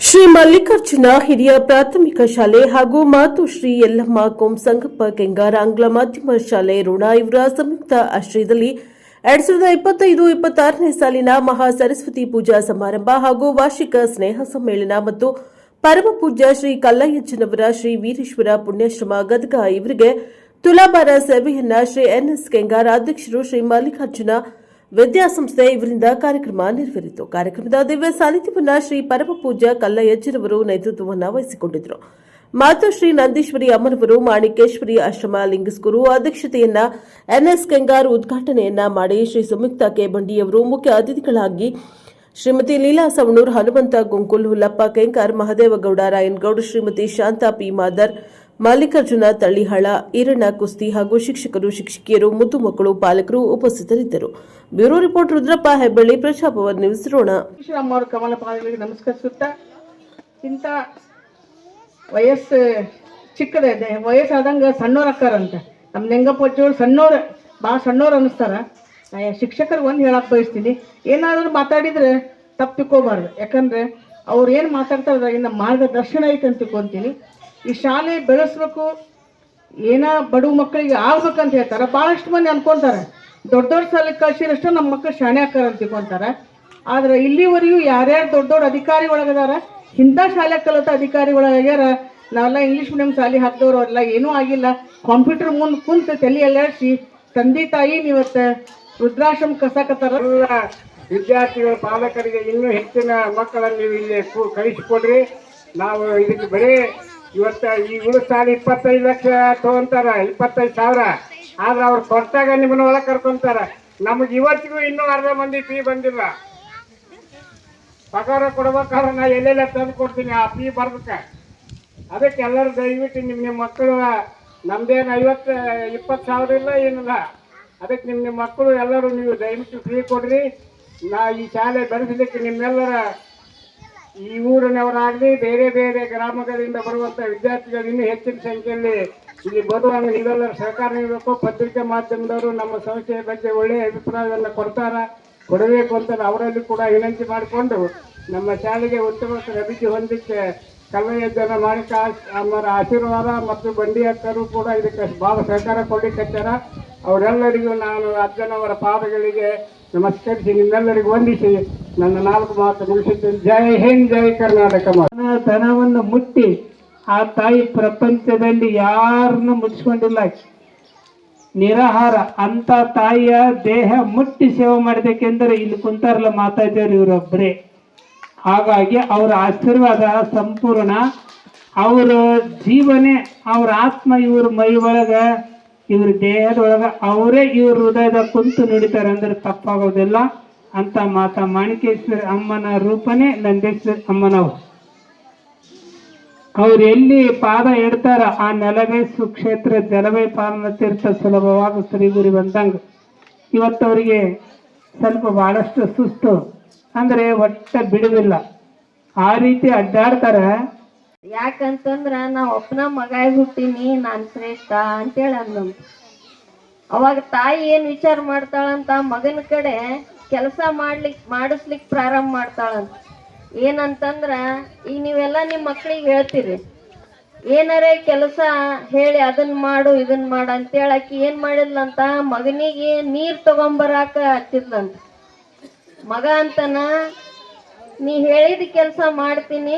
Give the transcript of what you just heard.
ಶ್ರೀ ಮಲ್ಲಿಕಾರ್ಜುನ ಹಿರಿಯ ಪ್ರಾಥಮಿಕ ಶಾಲೆ ಹಾಗೂ ಮಾತುಶ್ರೀ ಯಲ್ಲಮ್ಮ ಕೋಮಸಂಗಪ್ಪ ಕೆಂಗಾರ ಆಂಗ್ಲ ಮಾಧ್ಯಮ ಶಾಲೆ ಋಣ ಇವರ ಸಂಯುಕ್ತ ಆಶ್ರಯದಲ್ಲಿ 2025-26ನೇ ಸಾಲಿನ ಮಹಾ ಸರಸ್ವತಿ ಪೂಜಾ ಸಮಾರಂಭ ಹಾಗೂ ವಾರ್ಷಿಕ ಸ್ನೇಹ ಸಮ್ಮೇಳನ ಮತ್ತು ಪರಮಪೂಜ್ಯ ಶ್ರೀ ಕಲ್ಲಯ್ಯಜ್ಜನವರ ಶ್ರೀ ವೀರೇಶ್ವರ ಪುಣ್ಯಾಶ್ರಮ ಗದಗ ಇವರಿಗೆ ತುಲಾಭಾರ ಸೇವೆಯನ್ನ ಶ್ರೀ ಎನ್ಎಸ್ ಕೆಂಗಾರ ಅಧ್ಯಕ್ಷರು ಶ್ರೀ ಮಲ್ಲಿಕಾರ್ಜುನ ವಿದ್ಯಾಸಂಸ್ಥೆ ಇವರಿಂದ ಕಾರ್ಯಕ್ರಮ ನೆರವೇರಿತು. ಕಾರ್ಯಕ್ರಮದ ದಿವ್ಯ ಸಾನ್ನಿಧ್ಯವನ್ನು ಶ್ರೀ ಪರಮಪೂಜ್ಯ ಕಲ್ಲಯ್ಯಜ್ಜನವರು ನೇತೃತ್ವವನ್ನು ವಹಿಸಿಕೊಂಡಿದ್ದರು. ಮಾತುಶ್ರೀ ನಂದೀಶ್ವರಿ ಅಮ್ಮನವರು ಮಾಣಿಕೇಶ್ವರಿ ಆಶ್ರಮ ಲಿಂಗಸ್ಕೂರು ಅಧ್ಯಕ್ಷತೆಯನ್ನ ಎನ್ಎಸ್ ಕೆಂಗಾರ್ ಉದ್ಘಾಟನೆಯನ್ನ ಮಾಡಿ ಶ್ರೀ ಸಂಯುಕ್ತ ಕೆ ಬಂಡಿಯವರು ಮುಖ್ಯ ಅತಿಥಿಗಳಾಗಿ ಶ್ರೀಮತಿ ಲೀಲಾ ಸವಣೂರ್, ಹನುಮಂತ ಗೊಂಕುಲ್, ಹುಲ್ಲಪ್ಪ ಕೆಂಗಾರ್, ಮಹದೇವಗೌಡ ರಾಯನಗೌಡ, ಶ್ರೀಮತಿ ಶಾಂತಾ ಪಿ ಮಾದರ್, ಮಲ್ಲಿಕಾರ್ಜುನ ತಳ್ಳಿಹಳ, ಈರಣ್ಣ ಕುಸ್ತಿ ಹಾಗೂ ಶಿಕ್ಷಕರು, ಶಿಕ್ಷಕಿಯರು, ಮುದ್ದು ಮಕ್ಕಳು, ಪಾಲಕರು ಉಪಸ್ಥಿತರಿದ್ದರು. Bureau report Rudrappa Hebballi, Prajabhavan news Ron. ಕಮಲ ಪಾದಗಳಿಗೆ ನಮಸ್ಕರಿಸುತ್ತಾ, ಇಂಥ ವಯಸ್ಸು ಚಿಕ್ಕದಿದೆ, ವಯಸ್ಸಾದಂಗೆ ಸಣ್ಣವ್ರು ಅಕ್ಕಾರಂತೆ. ನಮ್ಮ ನೆಂಗಪ್ಪಚ್ಚೋರು ಸಣ್ಣವ್ರು, ಭಾಳ ಸಣ್ಣವ್ರು ಅನ್ನಿಸ್ತಾರ. ಶಿಕ್ಷಕರು ಒಂದು ಹೇಳಕ್ಕೆ ಬಯಸ್ತೀನಿ, ಏನಾದರೂ ಮಾತಾಡಿದರೆ ತಪ್ಪು ತಿಳ್ಕೋಬಾರ್ದು. ಯಾಕಂದರೆ ಅವ್ರು ಏನು ಮಾತಾಡ್ತಾರೆ ಇನ್ನು ಮಾರ್ಗದರ್ಶನ ಐತೆ ಅಂತ ತಿಳ್ಕೊತೀನಿ. ಈ ಶಾಲೆ ಬೆಳೆಸ್ಬೇಕು, ಏನೋ ಬಡವ ಮಕ್ಕಳಿಗೆ ಆಗ್ಬೇಕಂತ ಹೇಳ್ತಾರೆ. ಭಾಳಷ್ಟು ಮಂದಿ ಅನ್ಕೊತಾರೆ ದೊಡ್ಡ ದೊಡ್ಡ ಶಾಲೆಗೆ ಕಳ್ಸಿರಷ್ಟು ನಮ್ಮ ಮಕ್ಕಳು ಶಾಣೆ ಹಾಕಾರ ಅಂತ ತಿಳ್ಕೊತಾರೆ. ಆದರೆ ಇಲ್ಲಿವರೆಗೂ ಯಾರ್ಯಾರು ದೊಡ್ಡ ದೊಡ್ಡ ಅಧಿಕಾರಿ ಒಳಗದಾರ, ಇಂಥ ಶಾಲೆ ಕಲಿತ ಅಧಿಕಾರಿ ಒಳಗ್ಯಾರ. ನಾವೆಲ್ಲ ಇಂಗ್ಲೀಷ್ ಮೀಡಿಯಂ ಶಾಲೆ ಹಾಕಿದವರು ಅಲ್ಲ, ಏನೂ ಆಗಿಲ್ಲ. ಕಂಪ್ಯೂಟರ್ ಮುಂದೆ ಕುಂತು ತಲೆ ಎಲ್ಲಾಡಿಸಿ ತಂದೆ ತಾಯಿ ನೀವತ್ತು ವೃದ್ಧಾಶ್ರಮ ಕಸಾಕತ್ತಾರ. ವಿದ್ಯಾರ್ಥಿಗಳ ಪಾಲಕರಿಗೆ ಇನ್ನೂ ಹೆಚ್ಚಿನ ಮಕ್ಕಳನ್ನು ನೀವು ಇಲ್ಲಿ ಕಳಿಸಿಕೊಡ್ರಿ. ನಾವು ಇದಕ್ಕೆ ಬರೀ ಇವತ್ತು ಈ ಸಾಲ 25 ಲಕ್ಷ ತೊಗೊಂತಾರ, 25,000. ಆದ್ರೆ ಅವ್ರು ಕೊಟ್ಟಾಗ ನಿಮ್ಮನ್ನ ಒಳಗೆ ಕರ್ಕೊಂತಾರ. ನಮಗೆ ಇವತ್ತಿಗೂ ಇನ್ನೂ ಅರ್ಧ ಮಂದಿ ಫೀ ಬಂದಿಲ್ಲ. ಪಗಾರ ಕೊಡ್ಬೇಕಾದ್ರೆ ನಾ ಎಲ್ಲೆಲ್ಲ ತಂದು ಕೊಡ್ತೀನಿ ಆ ಫೀ ಬರ್ಬೇಕ. ಅದಕ್ಕೆ ಎಲ್ಲರೂ ದಯವಿಟ್ಟು ನಿಮ್ಮ ಮಕ್ಕಳು, ನಮ್ದೇನು 20,000 ಇಲ್ಲ ಏನಿಲ್ಲ. ಅದಕ್ಕೆ ನಿಮ್ಮ ಮಕ್ಕಳು ಎಲ್ಲರೂ ನೀವು ದಯವಿಟ್ಟು ಫ್ರೀ ಕೊಡ್ರಿ. ನಾ ಈ ಶಾಲೆ ಬೆಳೆಸಲಿಕ್ಕೆ ನಿಮ್ಮೆಲ್ಲರ ಈ ಊರಿನವರಾಗಲಿ ಬೇರೆ ಬೇರೆ ಗ್ರಾಮಗಳಿಂದ ಬರುವಂಥ ವಿದ್ಯಾರ್ಥಿಗಳು ಇನ್ನೂ ಹೆಚ್ಚಿನ ಸಂಖ್ಯೆಯಲ್ಲಿ ಇಲ್ಲಿ ಬರುವಂಗೆ ನೀವೆಲ್ಲರೂ ಸಹಕಾರ ನೀಡಬೇಕು. ಪತ್ರಿಕೆ ಮಾಧ್ಯಮದವರು ನಮ್ಮ ಸಂಸ್ಥೆಯ ಬಗ್ಗೆ ಒಳ್ಳೆಯ ಅಭಿಪ್ರಾಯವನ್ನು ಕೊಡಬೇಕು ಅಂತ ಅವರಲ್ಲಿ ಕೂಡ ವಿನಂತಿ ಮಾಡಿಕೊಂಡು ನಮ್ಮ ಶಾಲೆಗೆ ಉತ್ತಮ ಅಭಿವೃದ್ಧಿ ಹೊಂದಕ್ಕೆ ಕಲ್ಲಯ್ಯಜ್ಜನ ಮಾಣಿಕ ಅವರ ಆಶೀರ್ವಾದ ಮತ್ತು ಬಂಡಿ ಅಕ್ಕರು ಕೂಡ ಇದಕ್ಕೆ ಭಾಳ ಸಹಕಾರ ಕೊಡಲಿಕ್ಕೆ. ಅವರೆಲ್ಲರಿಗೂ ನಾನು ಅಜ್ಜನವರ ಪಾದಗಳಿಗೆ ನಮಸ್ಕರಿಸಿ ನಿಮ್ಮೆಲ್ಲರಿಗೂ ವಂದಿಸಿ ನನ್ನ 4 ಮಾತು ಮುಗಿಸುತ್ತೇನೆ. ಜೈ ಹಿಂದ್, ಜೈ ಕರ್ನಾಟಕ. ತನವನ್ನು ಮುಟ್ಟಿ ಆ ತಾಯಿ ಪ್ರಪಂಚದಲ್ಲಿ ಯಾರನ್ನು ಮುಟ್ಟಿಸ್ಕೊಂಡಿಲ್ಲ, ನಿರಾಹಾರ. ಅಂತ ತಾಯಿಯ ದೇಹ ಮುಟ್ಟಿ ಸೇವೆ ಮಾಡಬೇಕೆಂದರೆ ಇಲ್ಲಿ ಕುಂತಾರಲ್ಲ ಮಾತಾಜಿಯವರು, ಇವರೊಬ್ಬರೇ. ಹಾಗಾಗಿ ಅವರ ಆಶೀರ್ವಾದ ಸಂಪೂರ್ಣ. ಅವರ ಜೀವನೇ, ಅವರ ಆತ್ಮ ಇವ್ರ ಮೈ ಒಳಗೆ, ಇವ್ರ ದೇಹದೊಳಗೆ ಅವರೇ ಇವ್ರ ಹೃದಯದ ಕುಂತು ನುಡಿತಾರೆ ಅಂದ್ರೆ ತಪ್ಪಾಗೋದಿಲ್ಲ. ಅಂತ ಮಾತಾ ಮಾಣಿಕೇಶ್ವರಿ ಅಮ್ಮನ ರೂಪನೇ ನಂದೇಶ್ವರಿ ಅಮ್ಮನವರು. ಅವ್ರು ಎಲ್ಲಿ ಪಾದ ಇಡ್ತಾರ ಆ ನೆಲವೇ ಸುಕ್ಷೇತ್ರ, ಜಲವೇ ಪಾಲನ ತೀರ್ಥ, ಸುಲಭವಾಗಿ ಶ್ರೀಗುರಿ ಬಂದಂಗ. ಇವತ್ತವರಿಗೆ ಸ್ವಲ್ಪ ಬಹಳಷ್ಟು ಸುಸ್ತು, ಅಂದ್ರೆ ಒಟ್ಟ ಬಿಡುವಿಲ್ಲ, ಆ ರೀತಿ ಅಡ್ಡಾಡ್ತಾರ. ಯಾಕಂತಂದ್ರ ನಾ ಒಬ್ಬನ ಮಗ ಹುಟ್ಟಿನಿ, ನಾನ್ ಶ್ರೇಷ್ಠ ಅಂತೇಳಿ ಅಂದಂತ. ಅವಾಗ ತಾಯಿ ಏನ್ ವಿಚಾರ ಮಾಡ್ತಾಳಂತ, ಮಗನ ಕಡೆ ಕೆಲಸ ಮಾಡಿಸ್ಲಿಕ್ ಪ್ರಾರಂಭ ಮಾಡ್ತಾಳಂತ. ಏನಂತಂದ್ರ, ಈಗ ನೀವೆಲ್ಲ ನಿಮ್ಮ ಮಕ್ಳಿಗೆ ಹೇಳ್ತೀರಿ, ಏನಾರೇ ಕೆಲಸ ಹೇಳಿ ಅದನ್ನ ಮಾಡು ಇದನ್ನ ಮಾಡು ಅಂತೇಳಿ ಆಕಿ ಏನ್ ಮಾಡಿದ್ಲಂತ, ಮಗನಿಗೆ ನೀರ್ ತಗೊಂಬರಾಕ ಹಚ್ಚಿದ್ಲಂತ. ಮಗ ಅಂತನ, ನೀ ಹೇಳಿದ ಕೆಲಸ ಮಾಡ್ತೀನಿ,